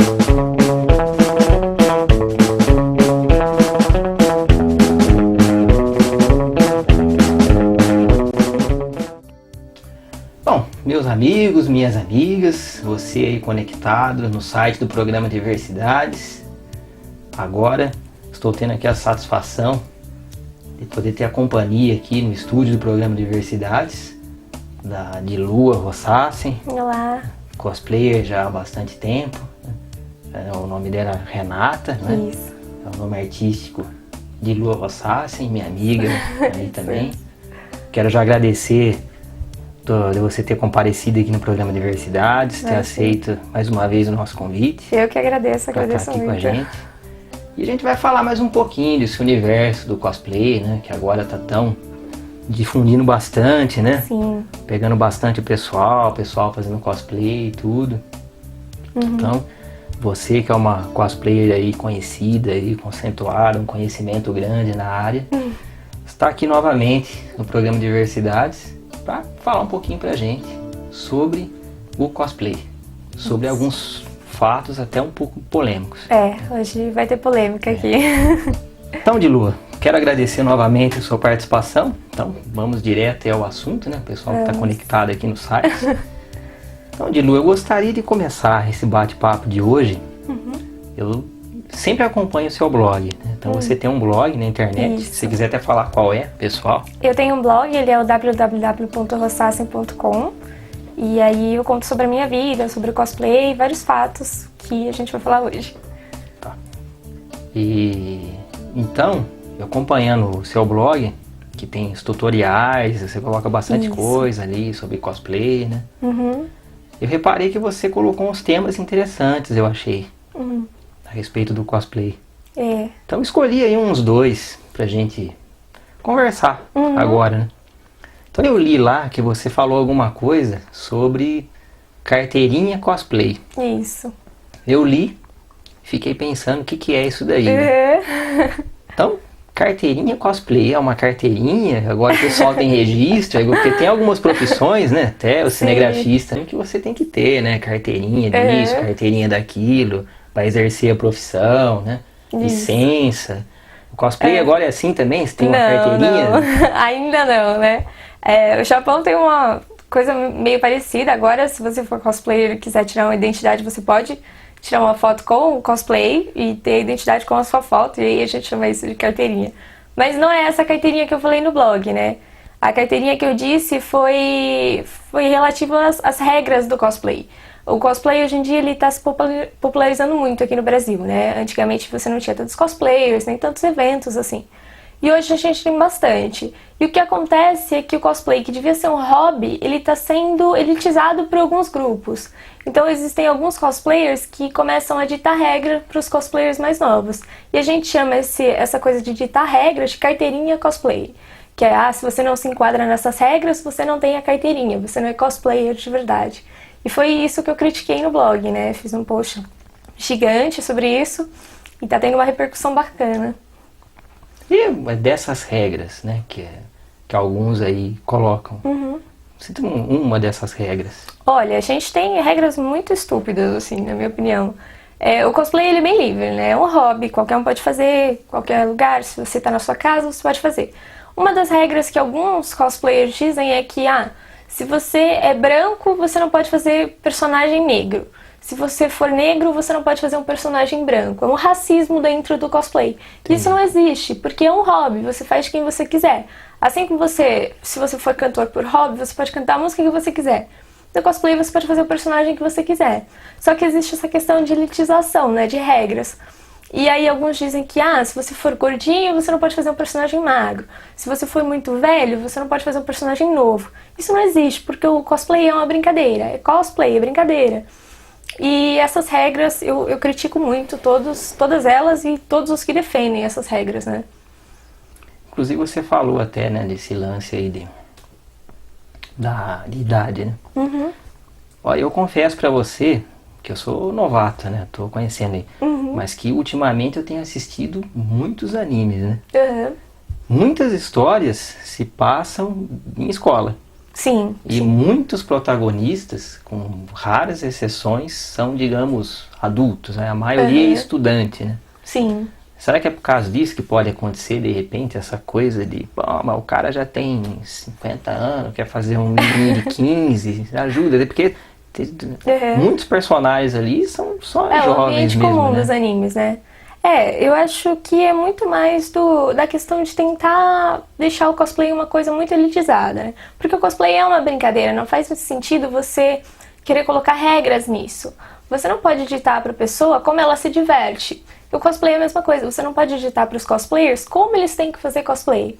Bom, meus amigos, minhas amigas, você aí conectado no site do programa Diversidades, agora estou tendo aqui a satisfação de poder ter a companhia aqui no estúdio do programa Diversidades, de Lua Rossassen. Olá. Cosplayer já há bastante tempo, né? O nome dela é Renata, né? Isso. É o nome artístico de Lua Rossassen, minha amiga aí também. Quero já agradecer de você ter comparecido aqui no programa Diversidades, ter aceito mais uma vez o nosso convite. Eu que agradeço Pra estar aqui muito. com a gente. E a gente vai falar mais um pouquinho desse universo do cosplay, né? Que agora tá tão difundindo bastante, né? Sim. Pegando bastante o pessoal fazendo cosplay e tudo. Então, você que é uma cosplayer aí conhecida, aí, conceituada, um conhecimento grande na área, está aqui novamente no programa Diversidades para falar um pouquinho pra gente sobre o cosplay, sobre alguns fatos até um pouco polêmicos. Hoje vai ter polêmica aqui. Então, de Lua, quero agradecer novamente a sua participação. Então, vamos direto ao assunto, né? O pessoal que está conectado aqui no site. Então, de Lua, eu gostaria de começar esse bate-papo de hoje. Eu sempre acompanho o seu blog, né? Então, você tem um blog na internet. Isso. Se você quiser até falar qual é, pessoal. Eu tenho um blog, ele é o www.rossassen.com. E aí eu conto sobre a minha vida, sobre o cosplay, vários fatos que a gente vai falar hoje. Tá. E então, eu acompanhando o seu blog, que tem os tutoriais, você coloca bastante coisa ali sobre cosplay, né? Eu reparei que você colocou uns temas interessantes, eu achei, a respeito do cosplay. Então escolhi aí uns 2 pra gente conversar agora, né? Então eu li lá que você falou alguma coisa sobre carteirinha cosplay. Isso. Eu li, fiquei pensando o que é isso daí, né? Então, carteirinha cosplay é uma carteirinha, agora o pessoal tem registro, porque tem algumas profissões, né? Até o cinegrafista, que você tem que ter, né? Carteirinha disso, carteirinha daquilo, para exercer a profissão, né? Licença. O cosplay agora é assim também? Você tem uma carteirinha? Não. Ainda não, né? O Japão tem uma coisa meio parecida. Agora, se você for cosplayer e quiser tirar uma identidade, você pode tirar uma foto com o cosplay e ter a identidade com a sua foto, e aí a gente chama isso de carteirinha. Mas não é essa carteirinha que eu falei no blog, né? A carteirinha que eu disse foi relativa às regras do cosplay. O cosplay hoje em dia ele está se popularizando muito aqui no Brasil, né? Antigamente você não tinha tantos cosplayers, nem tantos eventos assim. E hoje a gente tem bastante. E o que acontece é que o cosplay, que devia ser um hobby, ele está sendo elitizado por alguns grupos. Então existem alguns cosplayers que começam a ditar regra para os cosplayers mais novos. E a gente chama essa coisa de ditar regras de carteirinha cosplay. Que é, se você não se enquadra nessas regras, você não tem a carteirinha, você não é cosplayer de verdade. E foi isso que eu critiquei no blog, né? Fiz um post gigante sobre isso e tá tendo uma repercussão bacana. E dessas regras, né, que alguns aí colocam. Cita uma dessas regras. Olha, a gente tem regras muito estúpidas, assim, na minha opinião. O cosplay ele é bem livre, né? É um hobby, qualquer um pode fazer, qualquer lugar. Se você tá na sua casa, você pode fazer. Uma das regras que alguns cosplayers dizem é que, se você é branco, você não pode fazer personagem negro. Se você for negro, você não pode fazer um personagem branco. É um racismo dentro do cosplay. Isso não existe, porque é um hobby, você faz de quem você quiser. Assim como se você for cantor por hobby, você pode cantar a música que você quiser. No cosplay você pode fazer o personagem que você quiser. Só que existe essa questão de elitização, né, de regras. E aí alguns dizem que, se você for gordinho, você não pode fazer um personagem magro. Se você for muito velho, você não pode fazer um personagem novo. Isso não existe, porque o cosplay é uma brincadeira. É cosplay, é brincadeira. E essas regras, eu critico muito todas elas e todos os que defendem essas regras, né? Inclusive você falou até, né, desse lance aí de idade, né? Olha, eu confesso pra você que eu sou novato, né? Tô conhecendo aí. Mas que ultimamente eu tenho assistido muitos animes, né? Muitas histórias se passam em escola. Sim. E muitos protagonistas, com raras exceções, são, digamos, adultos, né? A maioria é estudante, né? Sim. Será que é por causa disso que pode acontecer, de repente, essa coisa de, pô, mas o cara já tem 50 anos, quer fazer um menino de 15, ajuda, porque muitos personagens ali são só jovens mesmo, o ambiente comum né? dos animes, né? Eu acho que é muito mais da questão de tentar deixar o cosplay uma coisa muito elitizada, né? Porque o cosplay é uma brincadeira, não faz muito sentido você querer colocar regras nisso. Você não pode ditar para a pessoa como ela se diverte. O cosplay é a mesma coisa, você não pode ditar para os cosplayers como eles têm que fazer cosplay.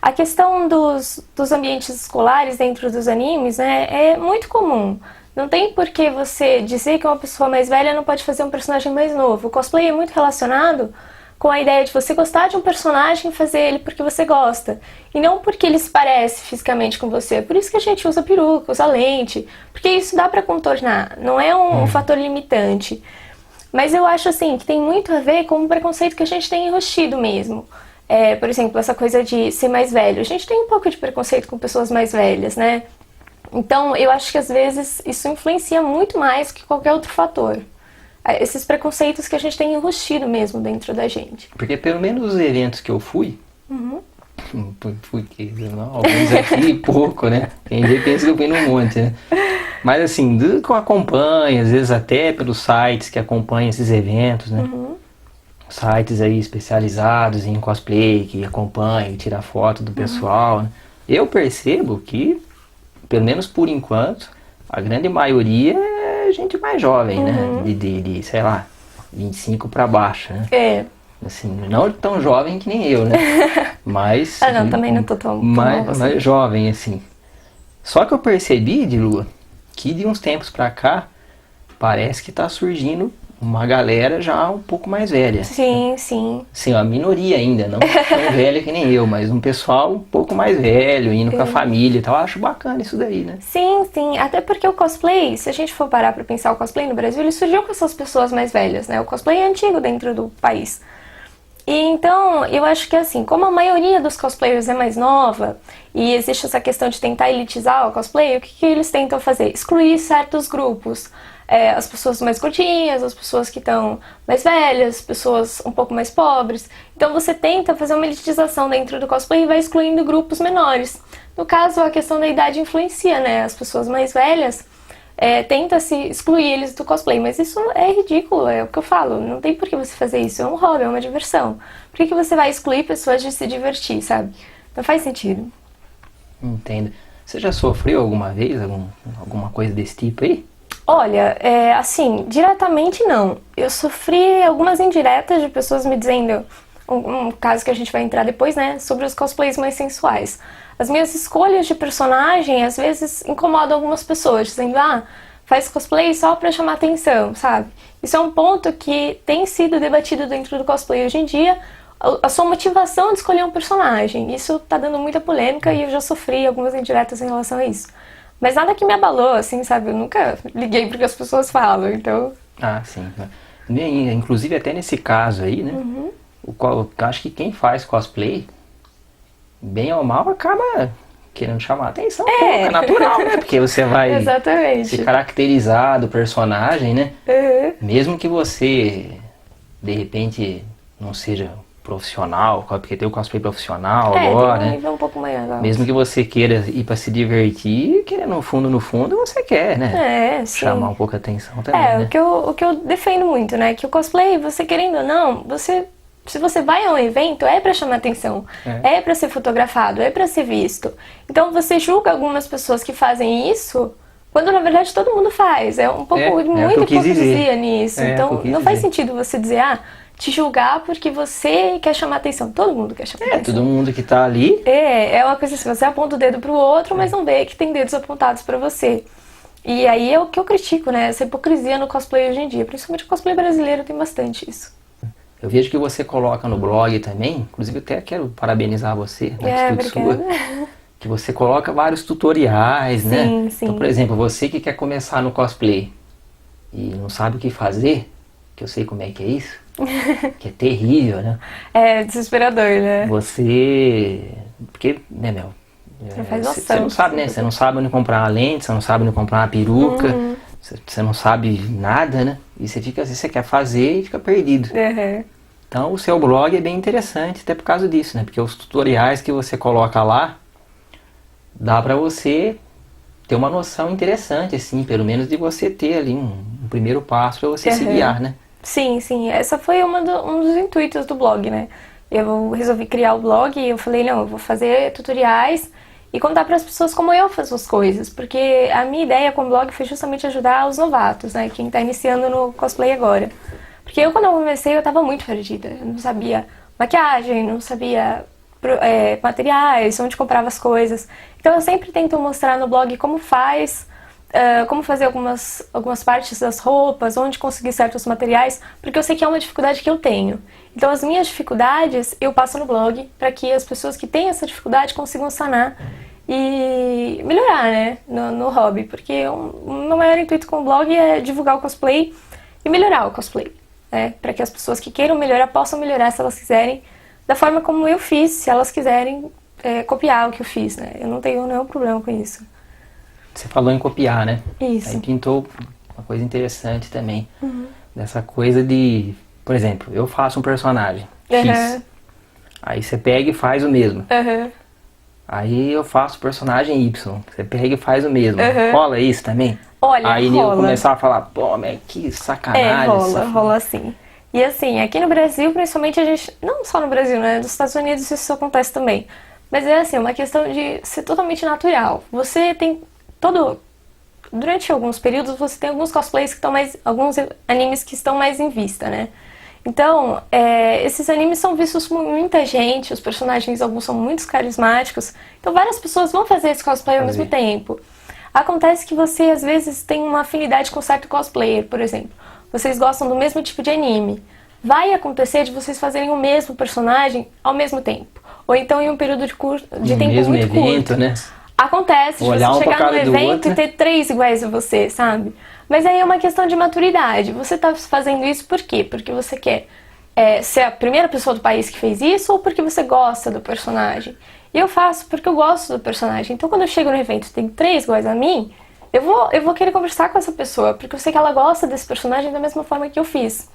A questão dos ambientes escolares dentro dos animes, né, é muito comum. Não tem por que você dizer que uma pessoa mais velha não pode fazer um personagem mais novo. O cosplay é muito relacionado com a ideia de você gostar de um personagem e fazer ele porque você gosta. E não porque ele se parece fisicamente com você. Por isso que a gente usa peruca, usa lente. Porque isso dá pra contornar, não é um fator limitante. Mas eu acho assim que tem muito a ver com o preconceito que a gente tem enrustido mesmo. Por exemplo, essa coisa de ser mais velho. A gente tem um pouco de preconceito com pessoas mais velhas, né? Então, eu acho que às vezes isso influencia muito mais que qualquer outro fator. Esses preconceitos que a gente tem enrustido mesmo dentro da gente. Porque pelo menos os eventos que eu fui, alguns aqui pouco, né? Tem dia que pensa que eu fui num monte, né? Mas assim, que eu acompanho, às vezes até pelos sites que acompanham esses eventos, né? Sites aí especializados em cosplay, que acompanham, tiram foto do pessoal, né? Eu percebo que, pelo menos por enquanto, a grande maioria é gente mais jovem, né? De, sei lá, 25 para baixo, né? Assim, não tão jovem que nem eu, né? Mas... não, também não tô tão mais jovem, assim. Só que eu percebi, Lua, que de uns tempos pra cá, parece que tá surgindo uma galera já um pouco mais velha. Sim, sim. Sim, uma minoria ainda, não tão velha que nem eu, mas um pessoal um pouco mais velho, indo com a família e tal. Eu acho bacana isso daí, né? Sim, sim. Até porque o cosplay, se a gente for parar pra pensar o cosplay no Brasil, ele surgiu com essas pessoas mais velhas, né? O cosplay é antigo dentro do país. E então, eu acho que assim, como a maioria dos cosplayers é mais nova, e existe essa questão de tentar elitizar o cosplay, o que eles tentam fazer? Excluir certos grupos. As pessoas mais gordinhas, as pessoas que estão mais velhas, pessoas um pouco mais pobres. Então você tenta fazer uma elitização dentro do cosplay e vai excluindo grupos menores. No caso, a questão da idade influencia, né? As pessoas mais velhas tenta-se excluir eles do cosplay, mas isso é ridículo, é o que eu falo. Não tem por que você fazer isso, é um hobby, é uma diversão. Por que você vai excluir pessoas de se divertir, sabe? Não faz sentido. Entendo. Você já sofreu alguma vez alguma coisa desse tipo aí? Olha, assim, diretamente não. Eu sofri algumas indiretas de pessoas me dizendo, um caso que a gente vai entrar depois, né, sobre os cosplays mais sensuais. As minhas escolhas de personagem, às vezes, incomodam algumas pessoas, dizendo, faz cosplay só pra chamar atenção, sabe? Isso é um ponto que tem sido debatido dentro do cosplay hoje em dia, a sua motivação de escolher um personagem. Isso tá dando muita polêmica e eu já sofri algumas indiretas em relação a isso. Mas nada que me abalou, assim, sabe? Eu nunca liguei porque as pessoas falam, então... Sim. Inclusive, até nesse caso aí, né? Eu acho que quem faz cosplay, bem ou mal, acaba querendo chamar a atenção. É natural, né? Porque você vai se caracterizar do personagem, né? Mesmo que você, de repente, não seja profissional, porque tem o cosplay profissional agora, tem um né? nível um pouco maior. Mesmo que você queira ir pra se divertir, querendo no fundo, você quer, né? Sim. Chamar um pouco a atenção também, né? O que eu defendo muito, né? Que o cosplay, você querendo ou não, se você vai a um evento, é pra chamar atenção, é pra ser fotografado, é pra ser visto. Então você julga algumas pessoas que fazem isso, quando na verdade todo mundo faz. É um pouco, muita hipocrisia nisso. Então não faz sentido você dizer, te julgar porque você quer chamar atenção. Todo mundo quer chamar atenção. Todo mundo que tá ali. É uma coisa assim, você aponta o dedo pro outro, mas não vê que tem dedos apontados pra você. E aí é o que eu critico, né? Essa hipocrisia no cosplay hoje em dia. Principalmente o cosplay brasileiro tem bastante isso. Eu vejo que você coloca no blog também, inclusive eu até quero parabenizar você na atitude sua, que você coloca vários tutoriais, né? Sim. Então, por exemplo, você que quer começar no cosplay e não sabe o que fazer, que eu sei como é que é isso, que é terrível, né? É desesperador, né? Você... Porque, né, Você não faz noção. Você não sabe, né? Você não sabe onde comprar uma lente, você não sabe onde comprar uma peruca, você não sabe nada, né? E você fica, você quer fazer e fica perdido. Então o seu blog é bem interessante, até por causa disso, né? Porque os tutoriais que você coloca lá, dá pra você ter uma noção interessante, assim, pelo menos de você ter ali um primeiro passo pra você se guiar, né? Sim, sim. Essa foi um dos intuitos do blog, né? Eu resolvi criar o blog e eu falei, não, eu vou fazer tutoriais e contar para as pessoas como eu faço as coisas, porque a minha ideia com o blog foi justamente ajudar os novatos, né? Quem tá iniciando no cosplay agora. Porque eu, quando eu comecei, eu tava muito perdida. Eu não sabia maquiagem, não sabia materiais, onde comprava as coisas. Então eu sempre tento mostrar no blog como faz, como fazer algumas partes das roupas, onde conseguir certos materiais, porque eu sei que é uma dificuldade que eu tenho. Então as minhas dificuldades eu passo no blog para que as pessoas que têm essa dificuldade consigam sanar e melhorar, né, no hobby, porque o meu maior intuito com o blog é divulgar o cosplay e melhorar o cosplay, né, para que as pessoas que queiram melhorar possam melhorar se elas quiserem, da forma como eu fiz, se elas quiserem copiar o que eu fiz, né, eu não tenho nenhum problema com isso. Você falou em copiar, né? Isso. Aí pintou uma coisa interessante também, dessa coisa de, por exemplo, eu faço um personagem X, aí você pega e faz o mesmo. Aí eu faço o personagem Y, você pega e faz o mesmo. Rola isso também? Olha, aí rola. eu começar a falar, pô, mas que sacanagem. Rola sim. E assim, aqui no Brasil, principalmente a gente, não só no Brasil, né, nos Estados Unidos isso acontece também, mas é assim, uma questão de ser totalmente natural. Você tem durante alguns períodos você tem alguns cosplays que estão mais, alguns animes que estão mais em vista, né? Então, esses animes são vistos por muita gente, os personagens, alguns são muito carismáticos, então várias pessoas vão fazer esse cosplay ao mesmo tempo. Acontece que você, às vezes, tem uma afinidade com certo cosplayer, por exemplo. Vocês gostam do mesmo tipo de anime. Vai acontecer de vocês fazerem o mesmo personagem ao mesmo tempo. Ou então em um período de tempo mesmo muito evento, curto. né? Acontece de você chegar no evento e ter 3 iguais a você, sabe? Mas aí é uma questão de maturidade. Você tá fazendo isso por quê? Porque você quer ser a primeira pessoa do país que fez isso ou porque você gosta do personagem? E eu faço porque eu gosto do personagem. Então quando eu chego no evento e tem 3 iguais a mim, eu vou querer conversar com essa pessoa, porque eu sei que ela gosta desse personagem da mesma forma que eu fiz.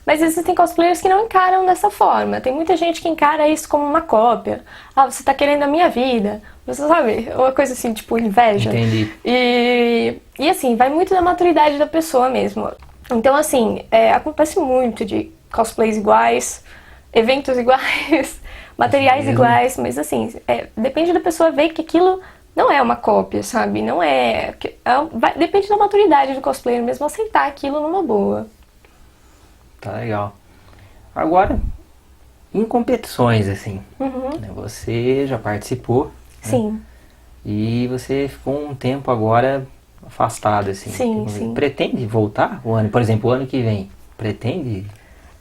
Mas existem cosplayers que não encaram dessa forma. Tem muita gente que encara isso como uma cópia. Ah, você tá querendo a minha vida. Você sabe? Uma coisa assim, tipo, inveja. Entendi. E assim, vai muito da maturidade da pessoa mesmo. Então, assim, acontece muito de cosplays iguais, eventos iguais, materiais iguais. Mas, assim, depende da pessoa ver que aquilo não é uma cópia, sabe? Não é... depende da maturidade do cosplayer mesmo, aceitar aquilo numa boa. Tá legal. Agora, em competições, assim, né, você já participou. Sim. Né? E você ficou um tempo agora afastado, assim. Sim. Pretende voltar o ano? Por exemplo, o ano que vem, pretende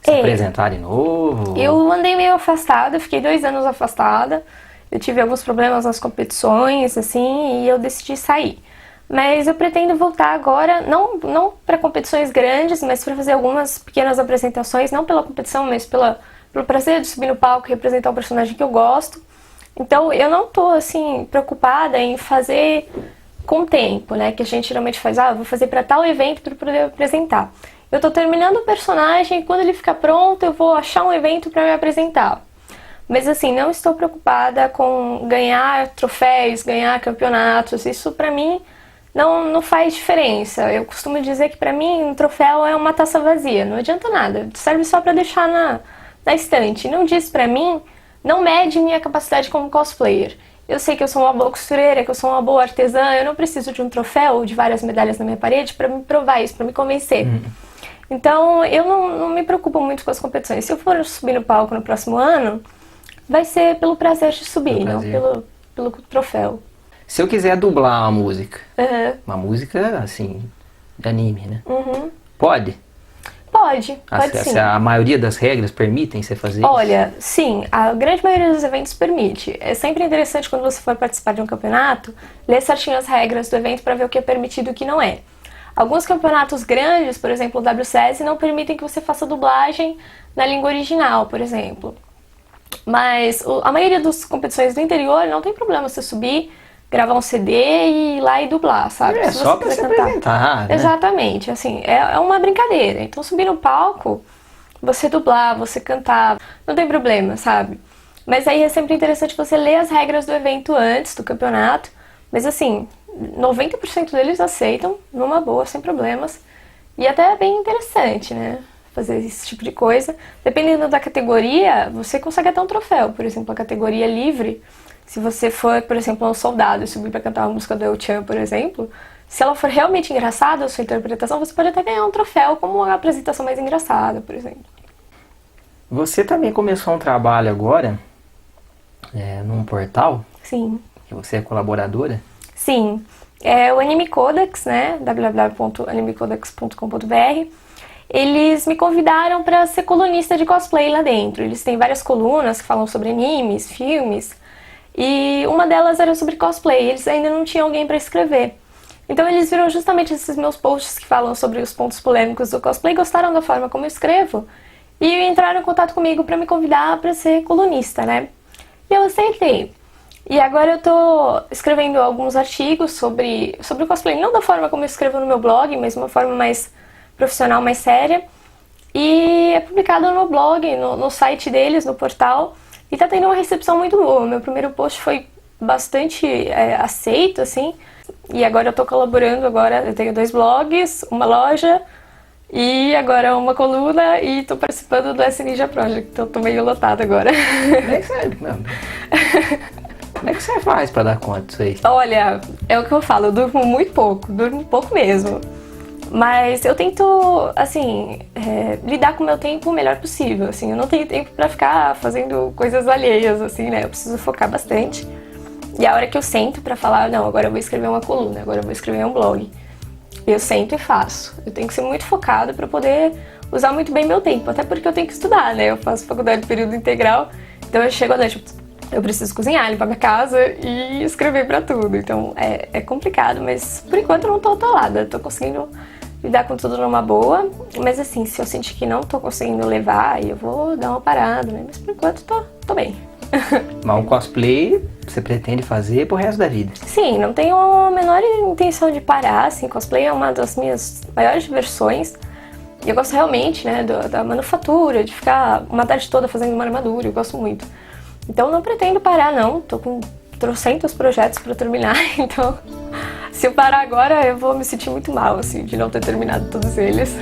se apresentar de novo? Eu andei meio afastada, fiquei 2 anos afastada. Eu tive alguns problemas nas competições, assim, e eu decidi sair. Mas eu pretendo voltar agora, não para competições grandes, mas para fazer algumas pequenas apresentações, não pela competição, mas pelo prazer de subir no palco e representar um personagem que eu gosto. Então eu não tô assim preocupada em fazer com o tempo, né? Que a gente geralmente faz, vou fazer para tal evento para poder apresentar. Eu tô terminando o personagem e quando ele ficar pronto eu vou achar um evento para me apresentar. Mas assim, não estou preocupada com ganhar troféus, ganhar campeonatos, isso para mim não faz diferença. Eu costumo dizer que pra mim um troféu é uma taça vazia, não adianta nada, serve só pra deixar na estante. Não diz pra mim, não mede minha capacidade como cosplayer. Eu sei que eu sou uma boa costureira, que eu sou uma boa artesã, eu não preciso de um troféu ou de várias medalhas na minha parede pra me provar isso, pra me convencer. Então eu não me preocupo muito com as competições. Se eu for subir no palco no próximo ano, vai ser pelo prazer de subir, não pelo troféu. Se eu quiser dublar uma música, assim, de anime, né? Pode? Pode sim. A maioria das regras permitem você fazer isso? Olha, sim, a grande maioria dos eventos permite. É sempre interessante quando você for participar de um campeonato, ler certinho as regras do evento para ver o que é permitido e o que não é. Alguns campeonatos grandes, por exemplo o WCS, não permitem que você faça dublagem na língua original, por exemplo. Mas a maioria das competições do interior não tem problema você subir, gravar um CD e ir lá e dublar, sabe? É Se só você pra se quiser cantar. apresentar, né? Exatamente, assim, é uma brincadeira. Então subir no palco, você dublar, você cantar, não tem problema, sabe? Mas aí é sempre interessante você ler as regras do evento antes do campeonato. Mas assim, 90% deles aceitam, numa boa, sem problemas. E até é bem interessante, né? Fazer esse tipo de coisa. Dependendo da categoria, você consegue até um troféu. Por exemplo, a categoria livre, se você for, por exemplo, um soldado e subir para cantar uma música do El Chan, por exemplo, se ela for realmente engraçada, a sua interpretação, você pode até ganhar um troféu como uma apresentação mais engraçada, por exemplo. Você também começou um trabalho agora, num portal, Sim. que você é colaboradora. Sim. É o Anime Codex, né? www.animecodex.com.br. Eles me convidaram para ser colunista de cosplay lá dentro. Eles têm várias colunas que falam sobre animes, filmes, e uma delas era sobre cosplay. Eles ainda não tinham alguém para escrever. Então eles viram justamente esses meus posts que falam sobre os pontos polêmicos do cosplay, gostaram da forma como eu escrevo e entraram em contato comigo para me convidar para ser colunista, né? E eu aceitei. E agora eu tô escrevendo alguns artigos sobre o cosplay, não da forma como eu escrevo no meu blog, mas uma forma mais profissional, mais séria. E é publicado no blog, no site deles, no portal. E tá tendo uma recepção muito boa. Meu primeiro post foi bastante aceito, assim. E agora eu tô colaborando, eu tenho 2 blogs, uma loja e agora uma coluna e tô participando do S Ninja Project. Então tô meio lotada agora. Como é que você faz pra dar conta disso aí? Olha, é o que eu falo, eu durmo muito pouco, durmo pouco mesmo. Mas eu tento, assim, lidar com o meu tempo o melhor possível, assim. Eu não tenho tempo pra ficar fazendo coisas alheias, assim, né? Eu preciso focar bastante. E a hora que eu sento pra falar, não, agora eu vou escrever uma coluna, agora eu vou escrever um blog, eu sento e faço. Eu tenho que ser muito focada pra poder usar muito bem meu tempo, até porque eu tenho que estudar, né? Eu faço faculdade de período integral, então eu chego à noite, eu preciso cozinhar, limpar minha casa e escrever pra tudo. Então é complicado, mas por enquanto eu não tô atolada, tô conseguindo lidar com tudo numa boa. Mas assim, se eu sentir que não tô conseguindo levar, aí eu vou dar uma parada, né? Mas por enquanto tô bem. Mas o cosplay você pretende fazer pro resto da vida? Sim, não tenho a menor intenção de parar, assim, cosplay é uma das minhas maiores diversões. E eu gosto realmente, né, da manufatura, de ficar uma tarde toda fazendo uma armadura, eu gosto muito. Então não pretendo parar não, tô com trocentos projetos pra terminar, então se eu parar agora eu vou me sentir muito mal, assim, de não ter terminado todos eles.